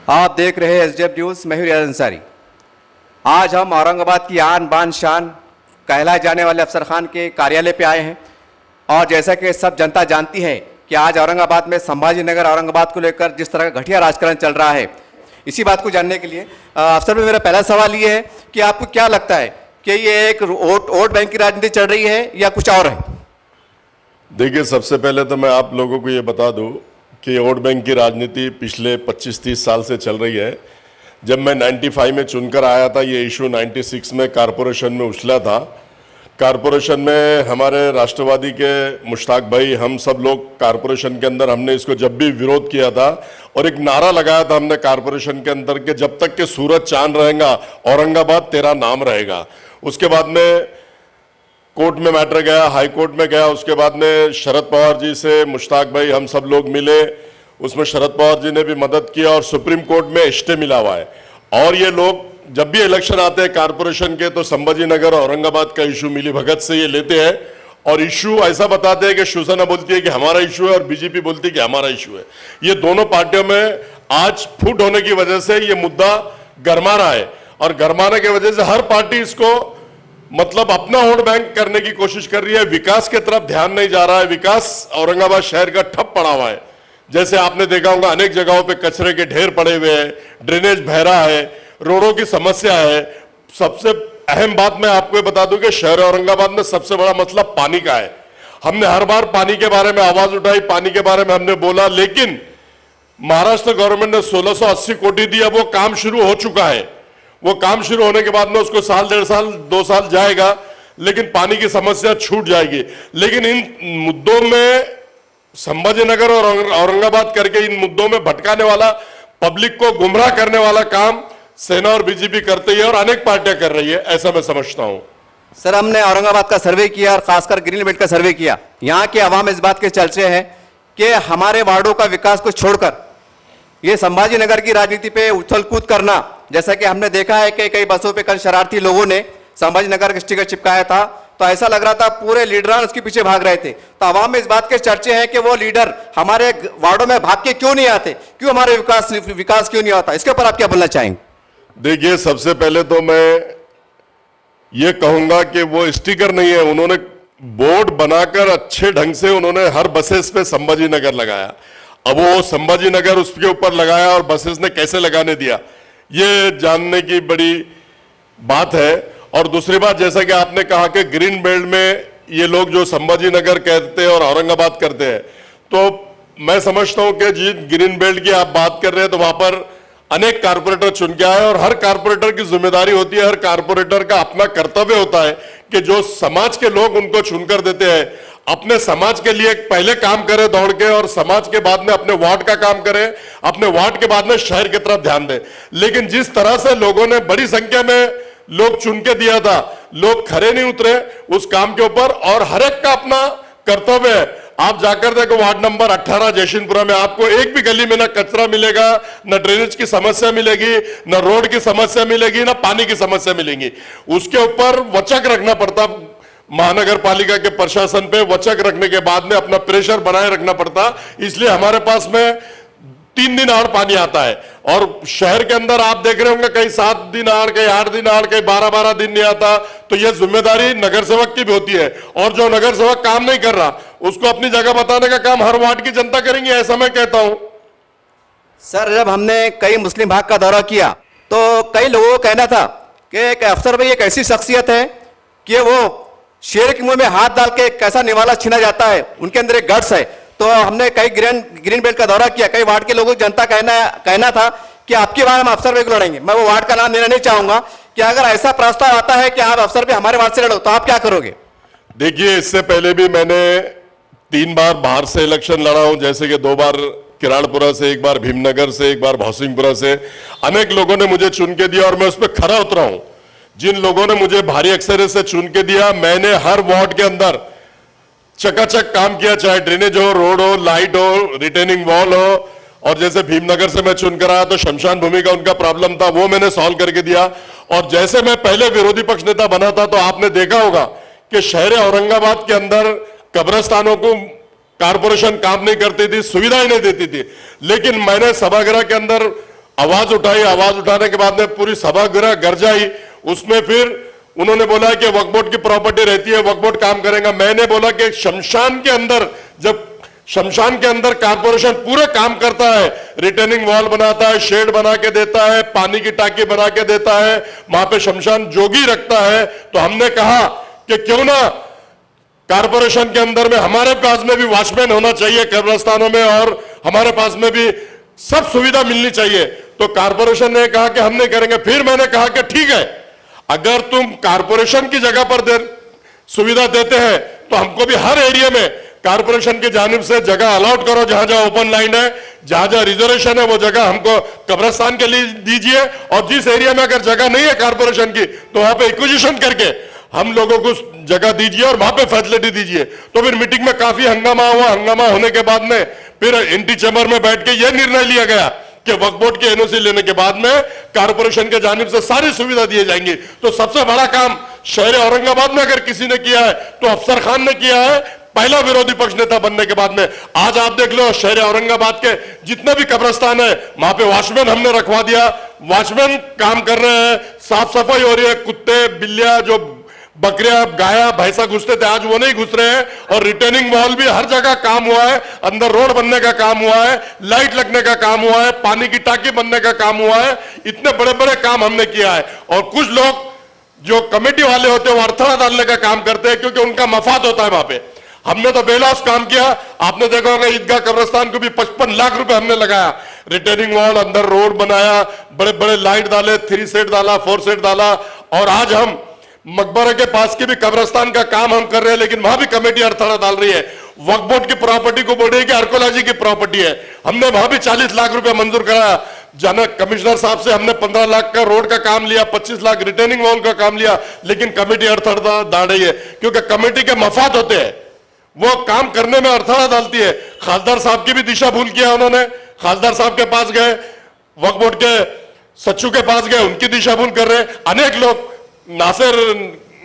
आप देख रहे हैं एसडीएफ न्यूज़। मैं हूं रियाज अंसारी। आज हम औरंगाबाद की आन बान शान कहलाए जाने वाले अफसर खान के कार्यालय पे आए हैं और जैसा कि सब जनता जानती है कि आज औरंगाबाद में संभाजी नगर औरंगाबाद को लेकर जिस तरह का घटिया राजकारण चल रहा है, इसी बात को जानने के लिए अफसर में मेरा पहला सवाल ये है कि आपको क्या लगता है कि ये एक वोट बैंक की राजनीति चल रही है या कुछ और है? देखिए, सबसे पहले तो मैं आप लोगों को ये बता दूं कि वोट बैंक की राजनीति पिछले 25-30 साल से चल रही है। जब मैं 95 में चुनकर आया था, ये इशू 96 में कारपोरेशन में उछला था। कारपोरेशन में हमारे राष्ट्रवादी के मुश्ताक भाई, हम सब लोग कारपोरेशन के अंदर हमने इसको जब भी विरोध किया था और एक नारा लगाया था हमने कारपोरेशन के अंदर कि जब तक के सूरज चांद रहेगा औरंगाबाद तेरा नाम रहेगा। उसके बाद में कोर्ट में मैटर गया, हाई कोर्ट में गया। उसके बाद में शरद पवार जी से मुश्ताक भाई हम सब लोग मिले, उसमें शरद पवार जी ने भी मदद की और सुप्रीम कोर्ट में स्टे मिला हुआ है। और ये लोग जब भी इलेक्शन आते हैं कारपोरेशन के तो संभाजी नगर औरंगाबाद का इशू मिली भगत से ये लेते हैं और इशू ऐसा बताते हैं कि शिवसेना बोलती है कि हमारा इशू है और बीजेपी बोलती है कि हमारा इशू है। ये दोनों पार्टियों में आज फूट होने की वजह से ये मुद्दा गरमा रहा है और गरमाने की वजह से हर पार्टी इसको मतलब अपना वोट बैंक करने की कोशिश कर रही है। विकास की तरफ ध्यान नहीं जा रहा है। विकास औरंगाबाद शहर का ठप पड़ा हुआ है। जैसे आपने देखा होगा अनेक जगहों पे कचरे के ढेर पड़े हुए हैं, ड्रेनेज बह रहा है, रोडों की समस्या है। सबसे अहम बात मैं आपको बता दूं कि शहर औरंगाबाद में सबसे बड़ा मसला पानी का है। हमने हर बार पानी के बारे में आवाज उठाई, पानी के बारे में हमने बोला, लेकिन महाराष्ट्र गवर्नमेंट ने 1680 कोटी दिया। वो काम शुरू हो चुका है। वो काम शुरू होने के बाद में उसको साल, 1.5 साल, 2 साल जाएगा, लेकिन पानी की समस्या छूट जाएगी। लेकिन इन मुद्दों में संभाजी नगर और औरंगाबाद करके इन मुद्दों में भटकाने वाला, पब्लिक को गुमराह करने वाला काम सेना और बीजेपी करती है और अनेक पार्टियां कर रही है, ऐसा मैं समझता हूं। सर, हमने औरंगाबाद का सर्वे किया और खासकर ग्रीन बेल्ट का सर्वे किया। यहाँ के आवाम इस बात के चर्चे हैं कि हमारे वार्डों का विकास को छोड़कर ये संभाजी नगर की राजनीति पे उछल कूद करना, जैसा कि हमने देखा है कि कई बसों पे कल शरारती लोगों ने संभाजी नगर का स्टिकर चिपकाया था, तो ऐसा लग रहा था पूरे लीडरान उसके पीछे भाग रहे थे। तो आवाम में इस बात के चर्चे हैं कि वो लीडर हमारे वार्डों में भाग के क्यों नहीं आते, क्यों हमारे विकास क्यों नहीं होता? इसके ऊपर आप क्या बोलना चाहेंगे? देखिए, सबसे पहले तो मैं ये कहूंगा कि वो स्टिकर नहीं है, उन्होंने बोर्ड बनाकर अच्छे ढंग से उन्होंने हर बसेस पे संभाजी नगर लगाया। अब वो संभाजी नगर उसके ऊपर लगाया और बसेस ने कैसे लगाने दिया, ये जानने की बड़ी बात है। और दूसरी बात, जैसा कि आपने कहा कि ग्रीन बेल्ट में ये लोग जो संभाजी नगर कहते हैं और औरंगाबाद करते हैं, तो मैं समझता हूं कि जी ग्रीन बेल्ट की आप बात कर रहे हैं तो वहां पर अनेक कारपोरेटर चुन के आए और हर कारपोरेटर की जिम्मेदारी होती है, हर कारपोरेटर का अपना कर्तव्य होता है कि जो समाज के लोग उनको चुनकर देते हैं, अपने समाज के लिए पहले काम करें दौड़ के और समाज के बाद में अपने वार्ड का काम करें, अपने वार्ड के बाद में शहर की तरफ ध्यान दें। लेकिन जिस तरह से लोगों ने बड़ी संख्या में लोग चुन के दिया था, लोग खरे नहीं उतरे उस काम के ऊपर और हर एक का अपना कर्तव्य है। आप जाकर देखो वार्ड नंबर 18 जयसिंहपुरा में आपको एक भी गली में ना कचरा मिलेगा, न ड्रेनेज की समस्या मिलेगी, न रोड की समस्या मिलेगी, न पानी की समस्या मिलेगी। उसके ऊपर वचक रखना पड़ता, महानगर पालिका के प्रशासन पे वचक रखने के बाद में अपना प्रेशर बनाए रखना पड़ता। इसलिए हमारे पास में 3 दिन आड़ पानी आता है और शहर के अंदर आप देख रहे होंगे कहीं 7 दिन आड़, कहीं 8 दिन आड़, कहीं 12-12 दिन नहीं आता। तो यह जिम्मेदारी नगर सेवक की भी होती है और जो नगर सेवक काम नहीं कर रहा उसको अपनी जगह बताने का काम हर वार्ड की जनता करेंगे, ऐसा मैं कहता हूं। सर, जब हमने कई मुस्लिम भाग का दौरा किया तो कई लोगों को कहना था कि एक अफसर भाई एक ऐसी शख्सियत है कि वो शेर के मुंह में हाथ डाल के कैसा निवाला छीना जाता है, उनके अंदर एक गट्स है। तो हमने कई ग्रीन बेल्ट का दौरा किया, कई वार्ड के लोगों की जनता कहना था कि आपकी बार हम अफसर भाई को लड़ेंगे। मैं वो वार्ड का नाम लेना नहीं चाहूंगा कि अगर ऐसा प्रस्ताव आता है कि आप अफसर भाई हमारे वार्ड से लड़ो तो आप क्या करोगे? देखिए, इससे पहले भी मैंने 3 बार बाहर से इलेक्शन लड़ा हूं, जैसे कि 2 बार किराड़पुरा से, 1 बार भीमनगर से, 1 बार भौसिंगपुरा से। अनेक लोगों ने मुझे चुन के दिया और मैं उस पर खरा उतरा हूं। जिन लोगों ने मुझे भारी अक्सरियत से चुन के दिया, मैंने हर वार्ड के अंदर चकाचक काम किया, चाहे ड्रेनेज हो, रोड हो, लाइट हो, रिटेनिंग वॉल हो। और जैसे भीमनगर से मैं चुनकर आया तो शमशान भूमि का उनका प्रॉब्लम था, वो मैंने सॉल्व करके दिया। और जैसे मैं पहले विरोधी पक्ष नेता बना था तो आपने देखा होगा कि शहर औरंगाबाद के अंदर कब्रिस्तानों को कारपोरेशन काम नहीं करती थी, सुविधाएं नहीं देती थी, लेकिन मैंने सभागृह के अंदर आवाज उठाई, आवाज उठाने के बाद में पूरी सभागृह गरजाई। उसमें फिर उन्होंने बोला कि वक्फ बोर्ड की प्रॉपर्टी रहती है, वक्फ बोर्ड काम करेगा। मैंने बोला कि शमशान के अंदर, जब शमशान के अंदर कारपोरेशन पूरे काम करता है, रिटर्निंग वॉल बनाता है, शेड बना के देता है, पानी की टाकी बना के देता है, वहां पे शमशान जोगी रखता है, तो हमने कहा कि क्यों ना कारपोरेशन के अंदर में हमारे पास में भी वॉचमैन होना चाहिए कब्रिस्तानों में, और हमारे पास में भी सब सुविधा मिलनी चाहिए। तो कारपोरेशन ने कहा कि हम नहीं करेंगे। फिर मैंने कहा कि ठीक है, अगर तुम कारपोरेशन की जगह पर सुविधा देते हैं तो हमको भी हर एरिया में कारपोरेशन की जानिब से जगह अलॉट करो। जहां जहां ओपन लाइन है, जहां जहां रिजर्वेशन है, वो जगह हमको कब्रिस्तान के लिए दीजिए। और जिस एरिया में अगर जगह नहीं है कारपोरेशन की, तो वहां पे एक्विजिशन करके हम लोगों को जगह दीजिए और वहां पे फैसिलिटी दीजिए। तो फिर मीटिंग में काफी हंगामा हुआ। हंगामा होने के बाद में फिर एंटी चैम्बर में बैठ के यह निर्णय लिया गया कि वक्फ बोर्ड की एनओसी लेने के बाद में कारपोरेशन के जानिब से सारी सुविधा दी जाएंगी। तो सबसे बड़ा काम शहर औरंगाबाद में अगर किसी ने किया है तो अफसर खान ने किया है, पहला विरोधी पक्ष नेता बनने के बाद में। आज आप देख लो, शहर औरंगाबाद के जितने भी कब्रिस्तान है, वहां पे वॉचमैन हमने रखवा दिया। वॉचमैन काम कर रहे हैं, साफ सफाई हो रही है। कुत्ते बिल्लियां, जो बकरियां गाया भैंसा घुसते थे, आज वो नहीं घुस रहे हैं। और रिटर्निंग वॉल भी हर जगह काम हुआ है, अंदर रोड बनने का काम हुआ है, लाइट लगने का काम हुआ है, पानी की टाकी बनने का काम हुआ है। इतने बड़े बड़े काम हमने किया है। और कुछ लोग जो कमेटी वाले होते हैं वो अड़थड़ा डालने का काम करते हैं, क्योंकि उनका मफाद होता है वहां पे। हमने तो बेलौस काम किया। आपने देखा होगा ईदगाह कब्रिस्तान को भी 55 लाख रुपए हमने लगाया। रिटर्निंग वॉल, अंदर रोड बनाया, बड़े बड़े लाइट डाले, 3 सेट डाला, 4 सेट डाला। और आज हम मकबरे के पास की भी कब्रिस्तान का काम हम कर रहे हैं, लेकिन वहां भी कमेटी अड़थड़ा डाल रही है। वक्फ बोर्ड की प्रॉपर्टी को बोल रही है कि आर्कोलॉजी की प्रॉपर्टी है। हमने वहां भी 40 लाख रुपए मंजूर कराया। जाना कमिश्नर साहब से हमने 15 लाख का रोड का काम लिया, 25 लाख रिटर्निंग वॉल का काम लिया, लेकिन कमेटी अड़थड़ा डाल रही है। क्योंकि कमेटी के मफाद होते हैं, वो काम करने में अड़थड़ा डालती है। खासदार साहब की भी दिशा भूल किया उन्होंने। खासदार साहब के पास गए, वक्फ बोर्ड के सचिव के पास गए, उनकी दिशा भूल कर रहे। अनेक लोग नासिर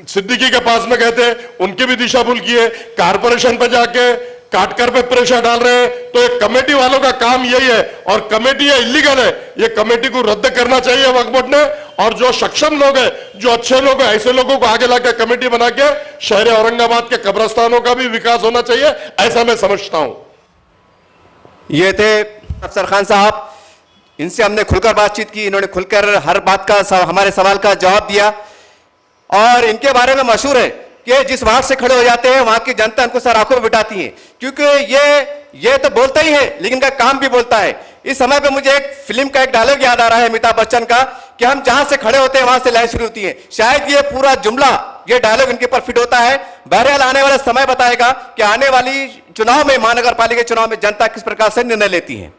सिद्दीकी के पास में गए थे, उनकी भी दिशा भूल की है। कारपोरेशन पे जाके काटकर पे प्रेशर डाल रहे हैं। तो ये कमेटी वालों का काम यही है, और कमेटी ये इलीगल है। ये कमेटी को रद्द करना चाहिए वक्फ बोर्ड ने। और जो सक्षम लोग हैं, जो अच्छे लोग हैं, ऐसे लोगों को आगे लाकर कमेटी बना के शहर औरंगाबाद के कब्रिस्तानों का भी विकास होना चाहिए, ऐसा मैं समझता हूं। ये थे अफसर खान साहब, इनसे हमने खुलकर बातचीत की। इन्होंने खुलकर हर बात का हमारे सवाल का जवाब दिया। और इनके बारे में मशहूर है कि जिस वार्ड से खड़े हो जाते हैं वहां की जनता उनको सर आंखों में बिठाती है, क्योंकि ये तो बोलता ही है लेकिन इनका काम भी बोलता है। इस समय पे मुझे एक फिल्म का एक डायलॉग याद आ रहा है अमिताभ बच्चन का, कि हम जहां से खड़े होते हैं वहां से लाइन शुरू होती है। शायद ये पूरा जुमला, ये डायलॉग इनके ऊपर फिट होता है। बहरहाल आने वाला समय बताएगा कि आने वाली चुनाव में, महानगर पालिका चुनाव में जनता किस प्रकार से निर्णय लेती है।